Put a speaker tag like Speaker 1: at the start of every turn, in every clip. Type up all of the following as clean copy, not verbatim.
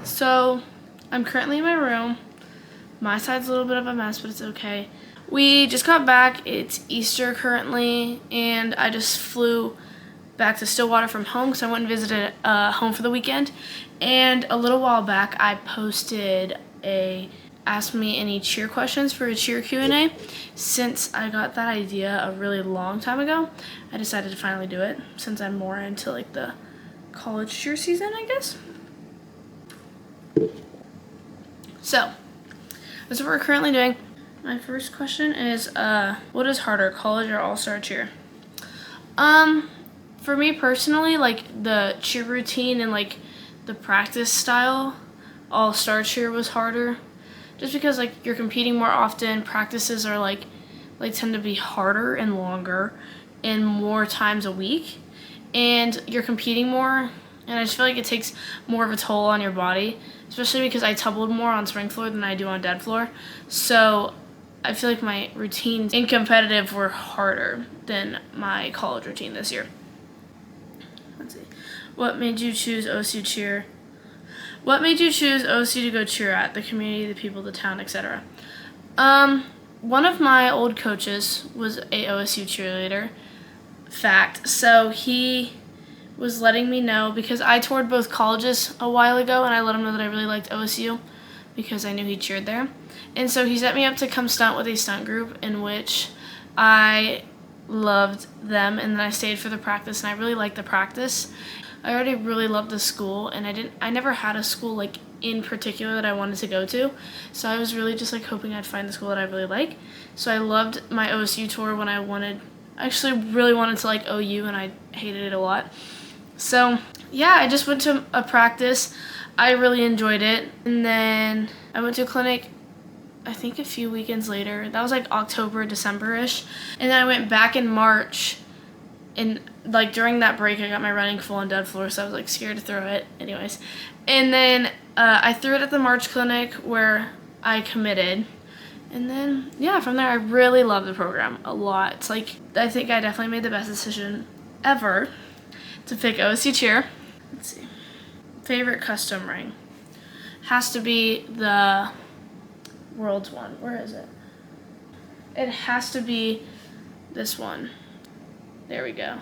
Speaker 1: So, I'm currently in my room. My side's a little bit of a mess, but it's okay. We just got back. It's Easter currently, and I just flew back to Stillwater from home because I went and visited home for the weekend. And a little while back, I posted a ask me any cheer questions for a cheer Q&A. Since I got that idea a really long time ago, I decided to finally do it since I'm more into like the college cheer season, I guess. So, that's what we're currently doing. My first question is, what is harder, college or all-star cheer? For me personally, like the cheer routine and like the practice style, all-star cheer was harder. Just because like you're competing more often, practices are like tend to be harder and longer and more times a week, and you're competing more, and I just feel like it takes more of a toll on your body, especially because I tumbled more on spring floor than I do on dead floor. So I feel like my routines in competitive were harder than my college routine this year. Let's see. What made you choose OSU cheer? What made you choose OSU to go cheer at? The community, the people, the town, etc. One of my old coaches was a OSU cheerleader. Fact. So he was letting me know, because I toured both colleges a while ago, and I let him know that I really liked OSU because I knew he cheered there. And so he set me up to come stunt with a stunt group in which I loved them, and then I stayed for the practice, and I really liked the practice. I already really loved the school, and I never had a school like in particular that I wanted to go to, so I was really just like hoping I'd find the school that I really like. So I loved my OSU tour when I actually really wanted to like OU, and I hated it a lot. So yeah, I just went to a practice. I really enjoyed it, and then I went to a clinic I think a few weekends later. That was like October, December-ish, and then I went back in March. And like during that break, I got my running full on dead floor, so I was like scared to throw it anyways. And then I threw it at the March clinic where I committed. And then, yeah, from there, I really love the program a lot. It's like, I think I definitely made the best decision ever to pick OSU cheer. Let's see. Favorite custom ring has to be the World's one. Where is it? It has to be this one. There we go.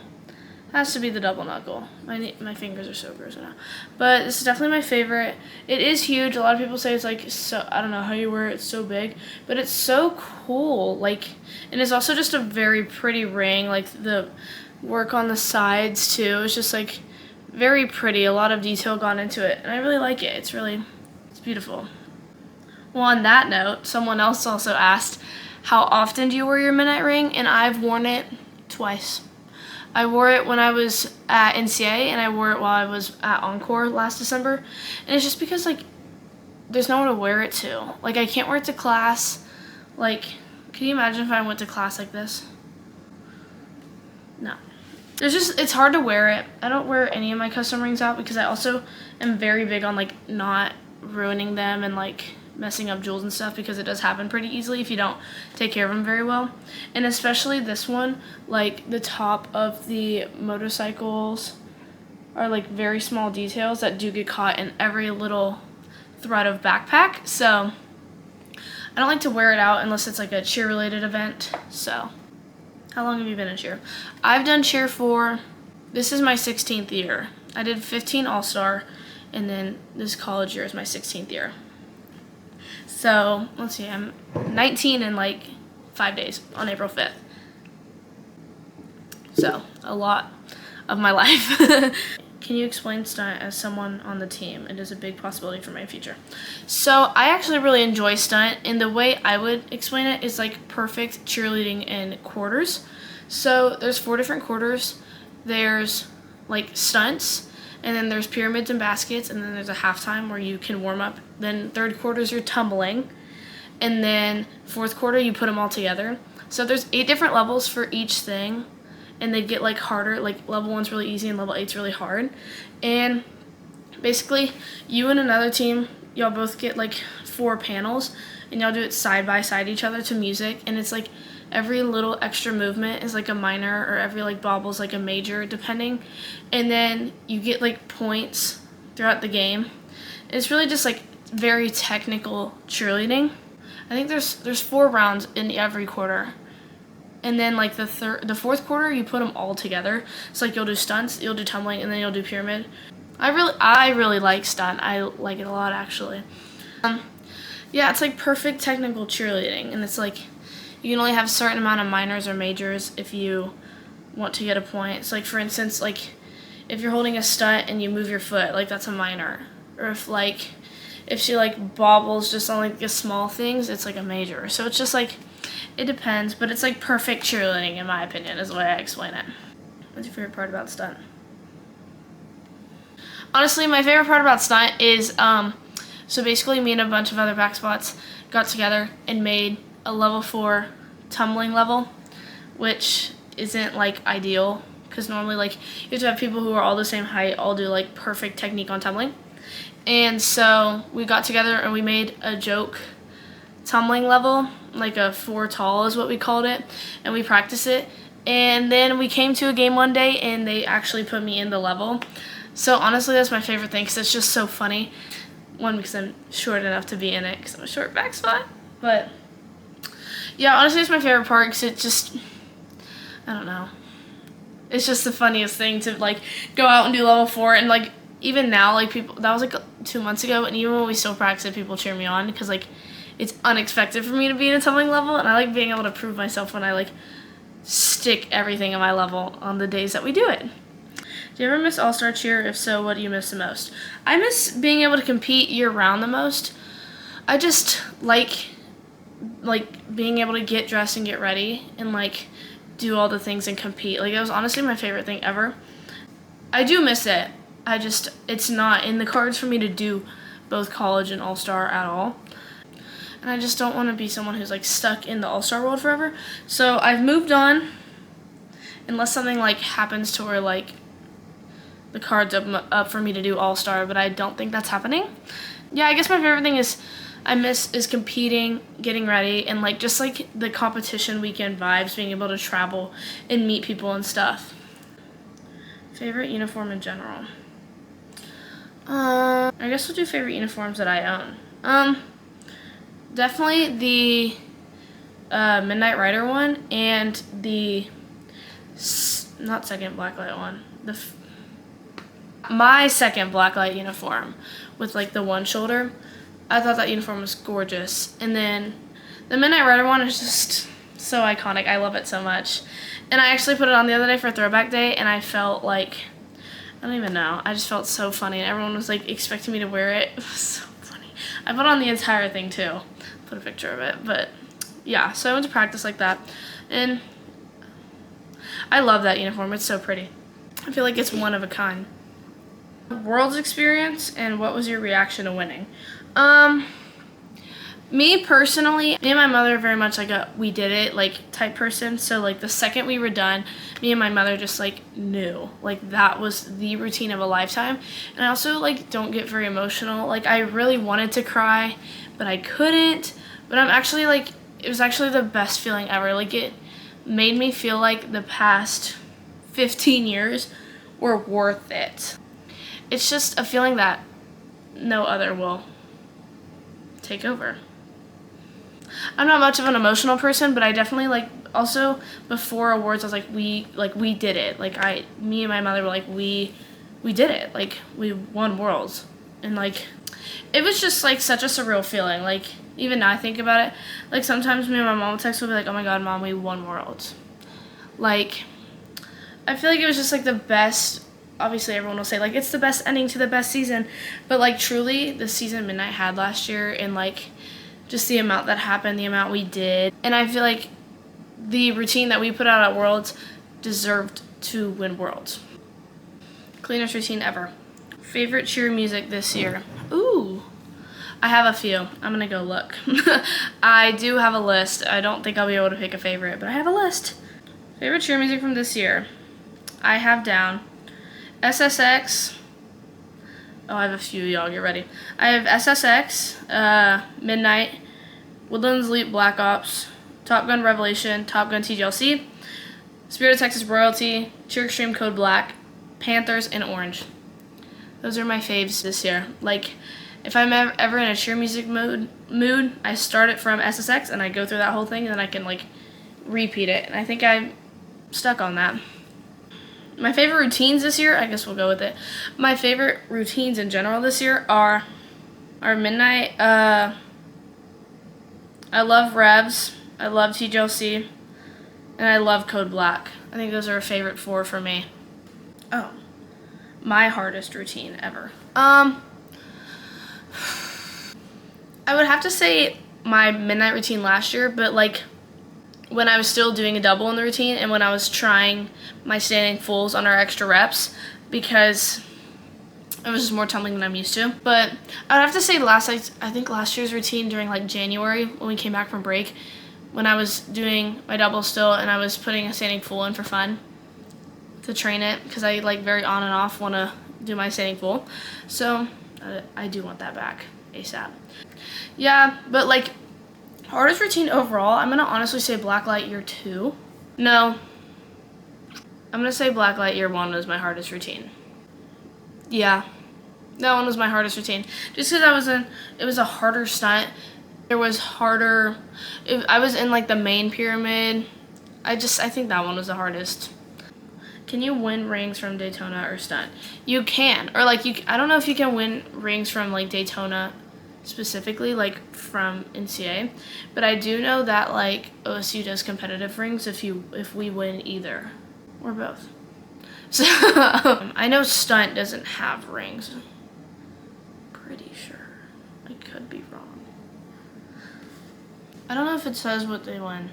Speaker 1: Has to be the double knuckle. My fingers are so gross now. But this is definitely my favorite. It is huge. A lot of people say it's like so, I don't know how you wear it, it's so big. But it's so cool. Like, and it's also just a very pretty ring. Like the work on the sides too. It's just like very pretty. A lot of detail gone into it. And I really like it. It's beautiful. Well, on that note, someone else also asked, how often do you wear your midnight ring? And I've worn it twice. I wore it when I was at NCA, and I wore it while I was at Encore last December. And it's just because, like, there's no one to wear it to. Like, I can't wear it to class. Like, can you imagine if I went to class like this? No. It's hard to wear it. I don't wear any of my custom rings out because I also am very big on, like, not ruining them and, like, messing up jewels and stuff, because it does happen pretty easily if you don't take care of them very well. And especially this one, like the top of the motorcycles are like very small details that do get caught in every little thread of backpack. So I don't like to wear it out unless it's like a cheer related event. So how long have you been in cheer? I've done cheer this is my 16th year. I did 15 All-Star, and then this college year is my 16th year. So, let's see, I'm 19 in like 5 days on April 5th. So, a lot of my life. Can you explain stunt as someone on the team? It is a big possibility for my future. So, I actually really enjoy stunt, and the way I would explain it is like perfect cheerleading in quarters. So, there's 4 different quarters. There's like stunts, and then there's pyramids and baskets, and then there's a halftime where you can warm up. Then third quarters you're tumbling, and then fourth quarter you put them all together. So there's 8 different levels for each thing, and they get like harder. Like level 1's really easy and level 8's really hard. And basically you and another team, y'all both get like 4 panels, and y'all do it side by side each other to music, and it's like every little extra movement is like a minor, or every like bobble is like a major, depending. And then you get like points throughout the game. It's really just like very technical cheerleading. I think there's 4 rounds in every quarter. And then like the fourth quarter, you put them all together. So like you'll do stunts, you'll do tumbling, and then you'll do pyramid. I really like stunt. I like it a lot actually. Yeah, it's like perfect technical cheerleading, and it's like you can only have a certain amount of minors or majors if you want to get a point. So like for instance, like if you're holding a stunt and you move your foot, like that's a minor. Or if she like bobbles just on like the small things, it's like a major. So it's just like it depends, but it's like perfect cheerleading in my opinion is the way I explain it. What's your favorite part about stunt? Honestly, my favorite part about stunt is so basically me and a bunch of other back spots got together and made a level 4 tumbling level, which isn't like ideal because normally like you have to have people who are all the same height all do like perfect technique on tumbling. And so we got together and we made a joke tumbling level, like a 4 tall is what we called it, and we practiced it. And then we came to a game one day and they actually put me in the level. So honestly, that's my favorite thing because it's just so funny. One, because I'm short enough to be in it because I'm a short back spot. But yeah, honestly, it's my favorite part because it just, I don't know. It's just the funniest thing to like go out and do level 4 and like even now like people, that was like 2 months ago, and even when we still practice it, people cheer me on because like it's unexpected for me to be in a tumbling level, and I like being able to prove myself when I like stick everything in my level on the days that we do it. Do you ever miss All-Star Cheer? If so, what do you miss the most? I miss being able to compete year-round the most. I just like being able to get dressed and get ready and like do all the things and compete. Like it was honestly my favorite thing ever. I do miss it. It's not in the cards for me to do both college and All-Star at all. And I just don't want to be someone who's like stuck in the All-Star world forever. So I've moved on unless something like happens to where like the cards up for me to do All-Star, but I don't think that's happening. Yeah, I guess my favorite thing is competing, getting ready, and like just like the competition weekend vibes, being able to travel and meet people and stuff. Favorite uniform in general? I guess we'll do favorite uniforms that I own. Definitely the Midnight Rider one and the not second Blacklight one. My second Blacklight uniform with like the one shoulder. I thought that uniform was gorgeous. And then the Midnight Rider one is just so iconic. I love it so much. And I actually put it on the other day for Throwback Day, and I felt like, I don't even know, I just felt so funny. And everyone was like expecting me to wear it. It was so funny. I put on the entire thing too. Put a picture of it. But yeah, so I went to practice like that. And I love that uniform. It's so pretty. I feel like it's one of a kind. World's experience, and what was your reaction to winning? Me personally, me and my mother are very much like a we did it like type person. So like the second we were done, me and my mother just like knew like that was the routine of a lifetime. And I also like don't get very emotional. Like I really wanted to cry, but I couldn't. But I'm actually like, it was actually the best feeling ever. Like it made me feel like the past 15 years were worth it. It's just a feeling that no other will take over. I'm not much of an emotional person, but I definitely like also before awards I was like we did it. Like me and my mother were like we did it. Like we won worlds. And like it was just like such a surreal feeling. Like even now I think about it, like sometimes me and my mom will text will be like, "Oh my god, Mom, we won worlds." Like I feel like it was just like the best. Obviously everyone will say like it's the best ending to the best season, but like truly the season Midnight had last year, and like just the amount that happened, the amount we did, and I feel like the routine that we put out at Worlds deserved to win Worlds. Cleanest routine ever. Favorite cheer music this year? Ooh, I have a few. I'm gonna go look. I do have a list. I don't think I'll be able to pick a favorite, but I have a list. Favorite cheer music from this year? I have down SSX. Oh, I have a few, y'all. Get ready. I have SSX, Midnight, Woodlands Leap Black Ops, Top Gun Revelation, Top Gun TGLC, Spirit of Texas Royalty, Cheer Extreme Code Black, Panthers, and Orange. Those are my faves this year. Like, if I'm ever in a cheer music mood, I start it from SSX and I go through that whole thing, and then I can like repeat it. And I think I'm stuck on that. My favorite routines this year, I guess we'll go with it. My favorite routines in general this year are midnight. I love Revs. I love TGLC. And I love Code Black. I think those are a favorite 4 for me. Oh, my hardest routine ever. I would have to say my midnight routine last year, but like when I was still doing a double in the routine and when I was trying my standing fulls on our extra reps, because it was just more tumbling than I'm used to. But I would have to say I think last year's routine during like January when we came back from break, when I was doing my double still and I was putting a standing full in for fun to train it, because I like very on and off want to do my standing full. So I do want that back ASAP. Yeah, but like hardest routine overall, I'm going to honestly say Blacklight Year 2. No, I'm going to say Blacklight Year 1 was my hardest routine. Yeah, that one was my hardest routine. Just because it was a harder stunt. There was harder, I was in like the main pyramid. I think that one was the hardest. Can you win rings from Daytona or stunt? You can, or like I don't know if you can win rings from like Daytona specifically, like from NCA, but I do know that like OSU does competitive rings if we win either or both. So I know stunt doesn't have rings. Pretty sure. I could be wrong. I don't know if it says what they win.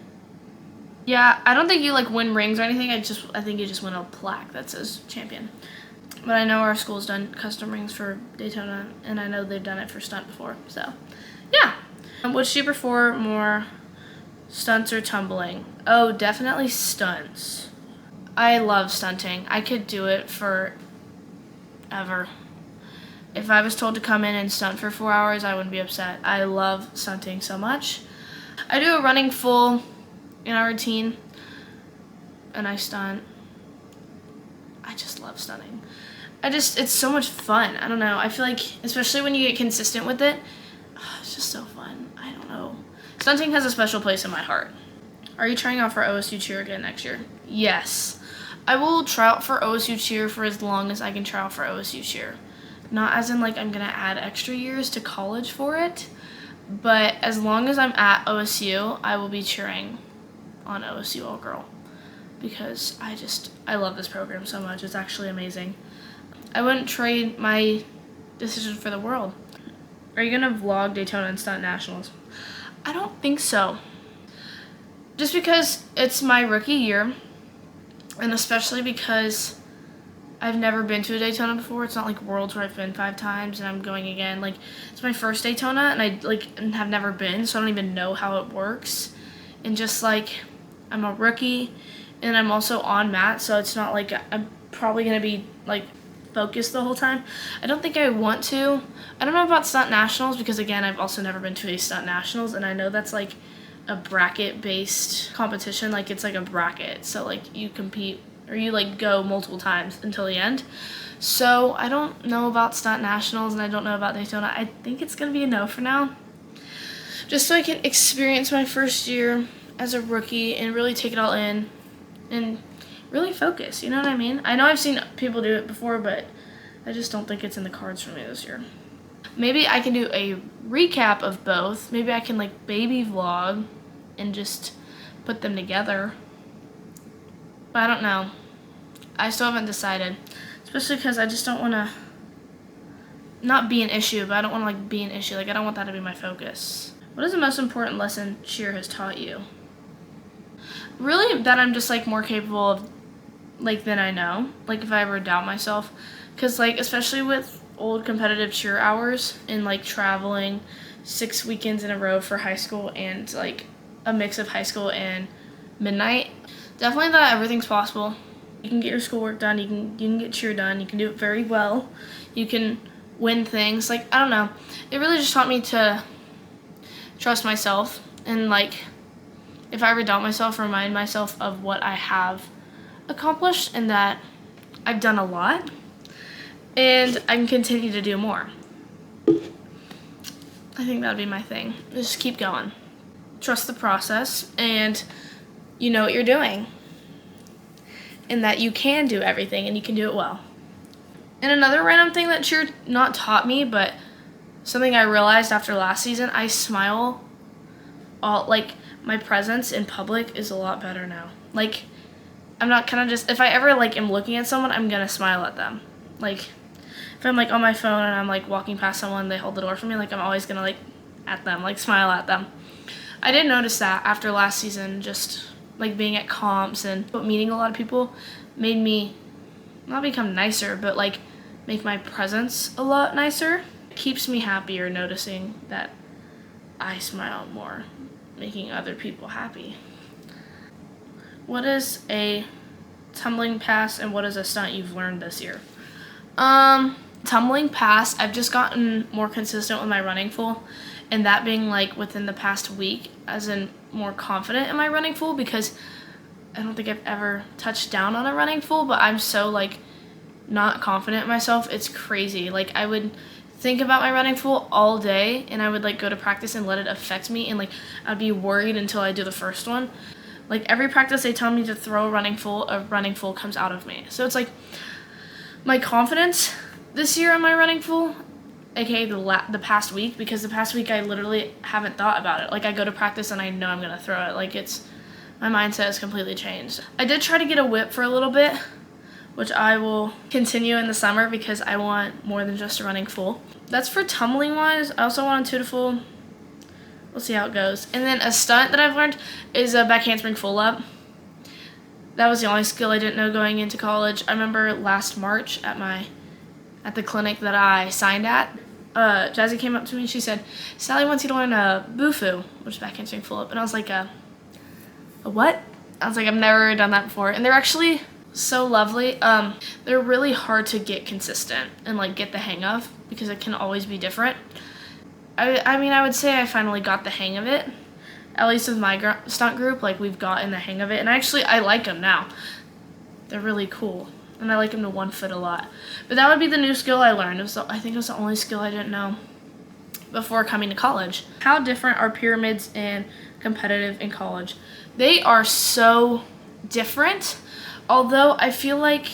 Speaker 1: Yeah, I don't think you like win rings or anything. I think you just win a plaque that says champion. But I know our school's done custom rings for Daytona, and I know they've done it for stunt before. So, yeah. Would you prefer more stunts or tumbling? Oh, definitely stunts. I love stunting. I could do it forever. If I was told to come in and stunt for 4 hours, I wouldn't be upset. I love stunting so much. I do a running full in our routine, and I stunt. I just love stunting. It's so much fun. I don't know. I feel like, especially when you get consistent with it, it's just so fun. I don't know. Stunting has a special place in my heart. Are you trying out for OSU cheer again next year? Yes. I will try out for OSU cheer for as long as I can try out for OSU cheer. Not as in like I'm going to add extra years to college for it, but as long as I'm at OSU, I will be cheering on OSU All Girl, because I love this program so much. It's actually amazing. I wouldn't trade my decision for the world. Are you going to vlog Daytona and Stunt Nationals? I don't think so. Just because it's my rookie year, and especially because I've never been to a Daytona before. It's not like Worlds where I've been 5 times and I'm going again. Like, it's my first Daytona, and I have never been, so I don't even know how it works. And just like, I'm a rookie, and I'm also on mat, so it's not like I'm probably going to be like focused the whole time. I don't think I want to. I don't know about Stunt Nationals, because again, I've also never been to a Stunt Nationals, and I know that's like a bracket-based competition. Like, it's like a bracket, so like you compete, or you like go multiple times until the end. So I don't know about Stunt Nationals, and I don't know about Daytona. I think it's going to be a no for now, just so I can experience my first year as a rookie and really take it all in and really focus, you know what I mean? I know I've seen people do it before, but I just don't think it's in the cards for me this year. Maybe I can do a recap of both. Maybe I can like baby vlog and just put them together. But I don't know. I still haven't decided. Especially because I just don't want to not be an issue, but I don't want to like be an issue. Like, I don't want that to be my focus. What is the most important lesson cheer has taught you? Really, that I'm just like more capable of like than I know. Like, if I ever doubt myself. Because like, especially with old competitive cheer hours and like traveling 6 weekends in a row for high school and like a mix of high school and midnight, definitely that everything's possible. You can get your schoolwork done, you can get cheer done, you can do it very well, you can win things. Like, I don't know, it really just taught me to trust myself, and like, if I ever doubt myself, remind myself of what I have accomplished and that I've done a lot and I can continue to do more. I think that'd be my thing. Just keep going. Trust the process, and you know what you're doing. And that you can do everything and you can do it well. And another random thing that cheer not taught me, but something I realized after last season, I smile like my presence in public is a lot better now. Like I'm not kind of just, if I ever like am looking at someone, I'm gonna smile at them. Like if I'm like on my phone and I'm like walking past someone, they hold the door for me, like I'm always gonna like at them, like smile at them. I did notice that after last season, just like being at comps and meeting a lot of people made me not become nicer, but like make my presence a lot nicer. It keeps me happier noticing that I smile more, making other people happy. What is a tumbling pass and what is a stunt you've learned this year? Tumbling pass, I've just gotten more consistent with my running full, and that being like within the past week, as in more confident in my running full, because I don't think I've ever touched down on a running full, but I'm so like not confident in myself. It's crazy. Like I would think about my running full all day, and I would like go to practice and let it affect me, and like I'd be worried until I do the first one. Like every practice they tell me to throw a running full comes out of me. So it's like my confidence this year on my running full, aka the past week, because the past week I literally haven't thought about it. Like I go to practice and I know I'm gonna throw it. Like my mindset has completely changed. I did try to get a whip for a little bit, which I will continue in the summer because I want more than just a running full. That's for tumbling wise. I also want a 2 to full. We'll see how it goes. And then a stunt that I've learned is a back handspring full up. That was the only skill I didn't know going into college. I remember last March at the clinic that I signed at, Jazzy came up to me and she said, "Sally wants you to learn a bufu," which is back handspring full up. And I was like, a what? I was like, I've never done that before. And they're actually so lovely. They're really hard to get consistent and like get the hang of because it can always be different. I mean, I would say I finally got the hang of it, at least with my stunt group. Like we've gotten the hang of it, and I like them now. They're really cool, and I like them to 1 foot a lot. But that would be the new skill I learned. I think it was the only skill I didn't know before coming to college. How different are pyramids and competitive in college? They are so different. Although I feel like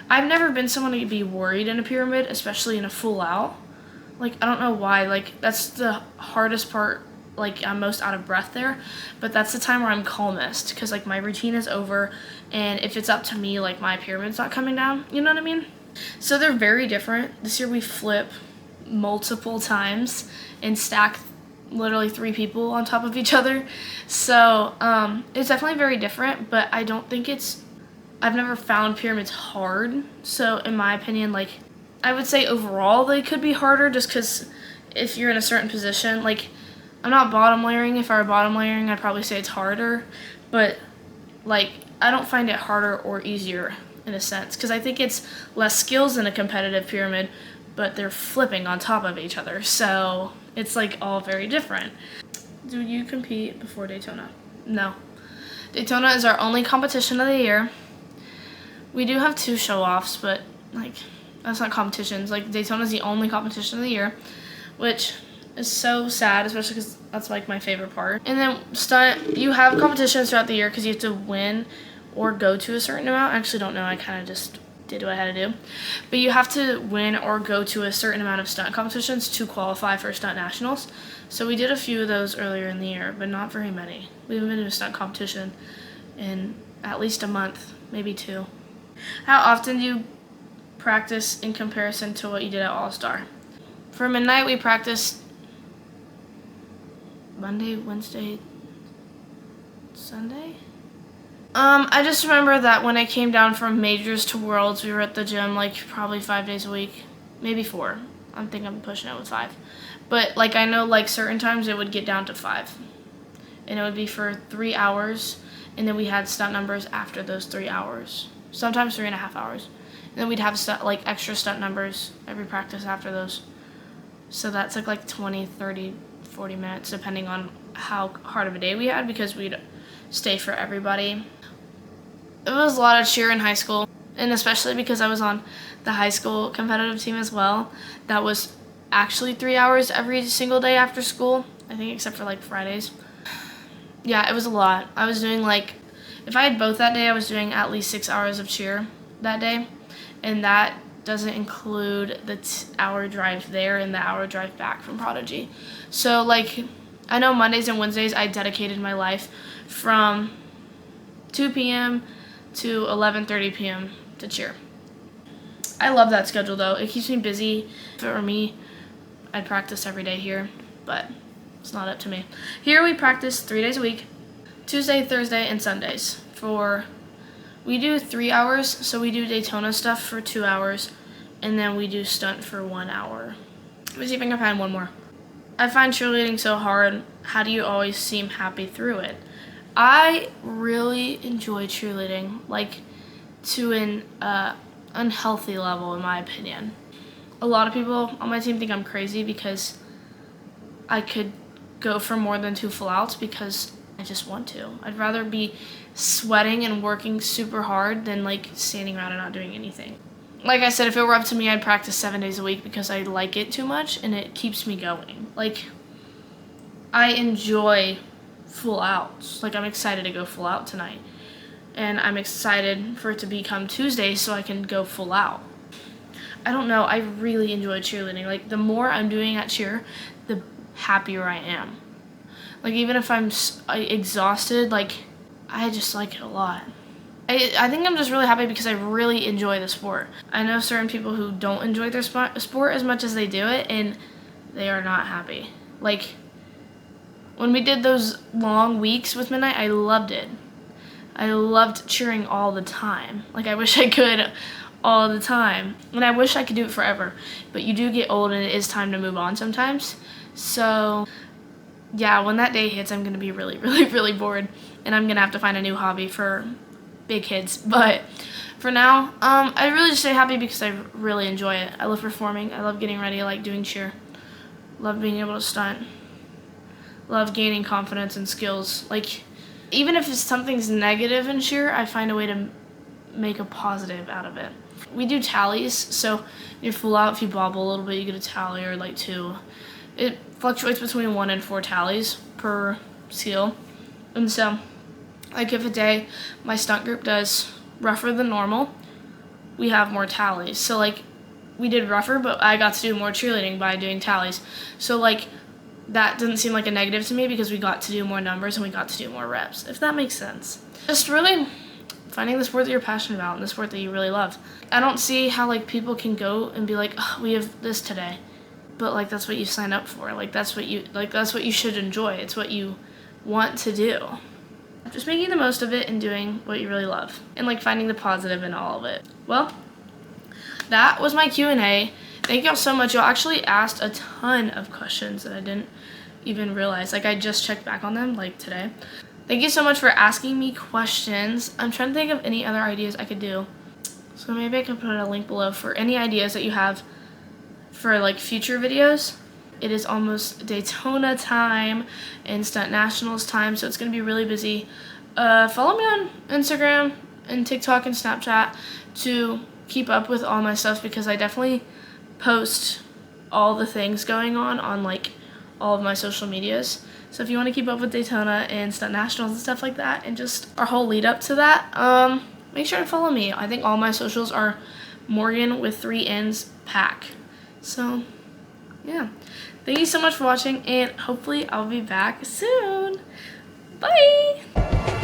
Speaker 1: I've never been someone to be worried in a pyramid, especially in a full out. Like, I don't know why. Like, that's the hardest part. Like, I'm most out of breath there. But that's the time where I'm calmest. Because, like, my routine is over. And if it's up to me, like, my pyramid's not coming down. You know what I mean? So they're very different. This year we flip multiple times and stack literally 3 people on top of each other. So it's definitely very different. But I don't think I've never found pyramids hard. So in my opinion, like, I would say overall they could be harder just because if you're in a certain position, like, I'm not bottom layering. If I were bottom layering, I'd probably say it's harder. But, like, I don't find it harder or easier in a sense because I think it's less skills in a competitive pyramid, but they're flipping on top of each other. So it's, like, all very different. Do you compete before Daytona? No. Daytona is our only competition of the year. We do have 2 show-offs, but, like, that's not competitions. Like, Daytona's the only competition of the year, which is so sad, especially because that's, like, my favorite part. And then stunt, you have competitions throughout the year because you have to win or go to a certain amount. I actually don't know. I kind of just did what I had to do. But you have to win or go to a certain amount of stunt competitions to qualify for stunt nationals. So we did a few of those earlier in the year, but not very many. We haven't been to a stunt competition in at least a month, maybe 2. How often do you practice in comparison to what you did at All-Star? For midnight, we practiced Monday, Wednesday, Sunday? I just remember that when I came down from majors to worlds, we were at the gym like probably 5 days a week, maybe 4. I think I'm pushing it with 5. But like I know like certain times it would get down to 5. And it would be for 3 hours, and then we had stunt numbers after those 3 hours. Sometimes 3.5 hours. And then we'd have like extra stunt numbers every practice after those. So that's like 20, 30, 40 minutes depending on how hard of a day we had because we'd stay for everybody. It was a lot of cheer in high school, and especially because I was on the high school competitive team as well. That was actually 3 hours every single day after school, I think, except for like Fridays. Yeah, it was a lot. I was doing like, if I had both that day, I was doing at least 6 hours of cheer that day, and that doesn't include the hour drive there and the hour drive back from Prodigy. So like, I know Mondays and Wednesdays I dedicated my life from 2 p.m. to 11:30 p.m. to cheer. I love that schedule though. It keeps me busy. If it were me, I'd practice every day here, but it's not up to me. Here we practice 3 days a week, Tuesday, Thursday, and Sundays. We do 3 hours, so we do Daytona stuff for 2 hours, and then we do stunt for 1 hour. Let me see if I can find one more. I find cheerleading so hard. How do you always seem happy through it? I really enjoy cheerleading, like to an unhealthy level in my opinion. A lot of people on my team think I'm crazy because I could go for more than 2 full outs because I just want to. I'd rather be sweating and working super hard than like standing around and not doing anything. Like I said, if it were up to me, I'd practice 7 days a week because I like it too much and it keeps me going. Like, I enjoy full outs. Like, I'm excited to go full out tonight. And I'm excited for it to become Tuesday so I can go full out. I don't know, I really enjoy cheerleading. Like, the more I'm doing at cheer, the happier I am. Like, even if I'm exhausted, like, I just like it a lot. I think I'm just really happy because I really enjoy the sport. I know certain people who don't enjoy their sport as much as they do it, and they are not happy. Like, when we did those long weeks with Midnight, I loved it. I loved cheering all the time. Like, I wish I could all the time. And I wish I could do it forever. But you do get old, and it is time to move on sometimes. So, yeah, when that day hits, I'm going to be really, really, really bored. And I'm going to have to find a new hobby for big kids. But for now, I really just stay happy because I really enjoy it. I love performing. I love getting ready. I like doing cheer. Love being able to stunt. Love gaining confidence and skills. Like, even if something's negative in cheer, I find a way to make a positive out of it. We do tallies, so you're full out. If you bobble a little bit, you get a tally or like 2. It fluctuates between 1 and 4 tallies per skill. And so, like if a day my stunt group does rougher than normal, we have more tallies. So like, we did rougher, but I got to do more cheerleading by doing tallies. So like, that doesn't seem like a negative to me because we got to do more numbers and we got to do more reps, if that makes sense. Just really finding the sport that you're passionate about and the sport that you really love. I don't see how like people can go and be like, oh, we have this today. But like, that's what you signed up for. Like, that's what you should enjoy. It's what you want to do. Just making the most of it and doing what you really love and like finding the positive in all of it. Well, that was my Q&A. Thank y'all so much. Y'all actually asked a ton of questions that I didn't even realize. Like, I just checked back on them like today. Thank you so much for asking me questions. I'm trying to think of any other ideas I could do. So maybe I can put a link below for any ideas that you have for like future videos. It is almost Daytona time and Stunt Nationals time, so it's going to be really busy. Follow me on Instagram and TikTok and Snapchat to keep up with all my stuff because I definitely post all the things going on like all of my social medias. So if you want to keep up with Daytona and Stunt Nationals and stuff like that and just our whole lead up to that, make sure to follow me. I think all my socials are Morgan with 3 N's Pack. So yeah, thank you so much for watching and hopefully I'll be back soon. Bye!